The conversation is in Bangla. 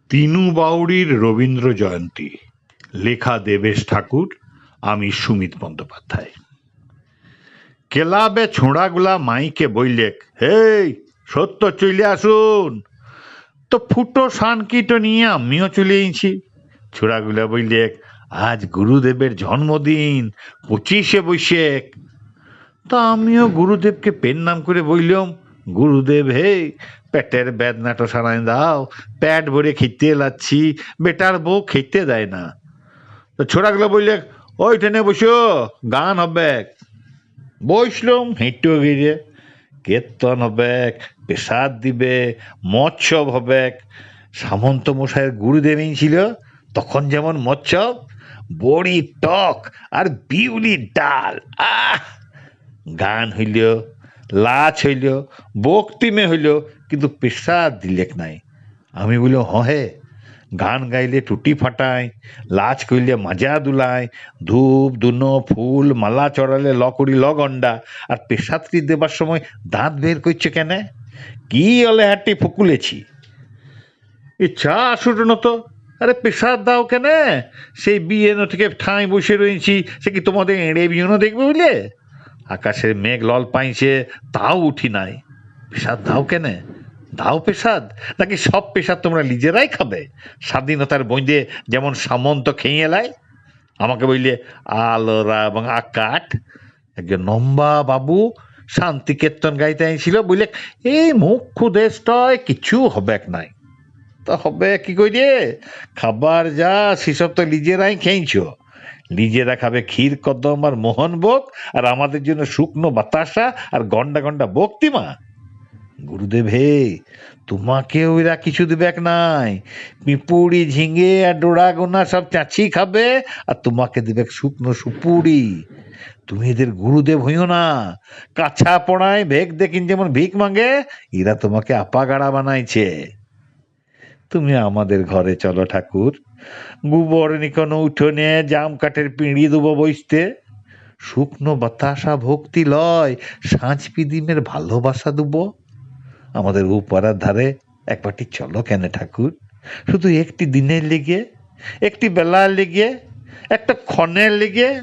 তিনু বাউড়ির রবীন্দ্র জয়ন্তী, লেখা দেবেশ ঠাকুর, আমি সুমিত বন্দ্যোপাধ্যায়। ক্লাবে ছোঁড়াগুলা মাইকে বইলেক, হেই সত্য চলে আসুন। তো ফুটো সানকিটো নিয়ে আমিও চলে এসেছি। ছোড়াগুলা বইলেক, আজ গুরুদেবের জন্মদিন, 25শে বৈশাখ। তা আমিও গুরুদেবকে পেন নাম করে বললাম, গুরুদেব হে, পেটের বেদনাটা সারাই দাও, পেট ভরে খেতে লাচ্ছি, বেটার বউ খেতে দেয় না। তো ছোড়াগুলো বললে, ওই ট্রেনে বসো, গান হবে। বসলাম হেঁটো গিয়ে, কীর্তন হবে, পেশাদ দিবে, মৎসব হবে। সামন্ত মশাইয়ের গুরুদেব ছিল তখন যেমন মৎসব, বড়ি টক আর বিউলির ডাল, আহ! গান হইল, লাচ হইল, বক্তিমে হইল, কিন্তু পেশাদ দিলেক নাই। আমি বললাম, হে, গান গাইলে টুটি ফাটায়, লাচ কইলে মাজা দুলায়, ধূপ ধুনো ফুল মালা চড়ালে লকড়ি লগন্ডা, আর পেশাদটি দেবার সময় দাঁত বের করছে কেন? কি অলেহাটি ফুকুলেছি। ইচ্ছা আসুন তো, আরে পেশাদ দাও কেন? সেই বিয়ে থেকে ঠাঁই বসে রয়েছি, সে কি তোমাদের এড়ে বিয়েনো দেখবে বুঝলে? আকাশের মেঘ লল পাইছে, তাও উঠি নাই। পেশাদ দাও কেন? দাও পেশাদ, নাকি সব পেশাদ তোমরা নিজেরাই খাবে? স্বাধীনতার বইন্দে যেমন সামন্ত খেয়ে এলায়। আমাকে বললে আলোরা এবং আকাট। একজন নম্বা বাবু শান্তি কীর্তন গাইতে আইছিল, বললে এই মুখ্য দেশটায় কিছু হবে নাই। তা হবে কি করে? খাবার যা সেসব তো নিজেরাই খেয়েছ। নিজেরা খাবে ক্ষীর কদম আর মোহনভোগ, আর আমাদের জন্য শুকনো বাতাসা আর গন্ডা গন্ডা বক্তিমা। গুরুদেব হে, তোমাকে ওইরা কিছু দেবেক নাই। পিপুড়ি ঝিঙে আর ডোড়াগোনা সব চাচি খাবে, আর তোমাকে দেবে শুকনো সুপুরি। তুমি এদের গুরুদেব হইও না। কাছা পড়ায় ভেক দেখিন যেমন ভিক মাঙ্গে, এরা তোমাকে আপাগাড়া বানাইছে। তুমি আমাদের ঘরে চলো ঠাকুর, গোবর নিকন উঠোনে জাম কাঠের পিঁড়ি দেবো বসতে। শুকনো বাতাসা ভক্তি লয়, সাঁঝ পিদিমের ভালোবাসা দেবো। আমাদের উপারার ধারে একবারটি চলো কেন ঠাকুর, শুধু একটি দিনের লেগে, একটি বেলার লেগে, একটা ক্ষণের লেগে।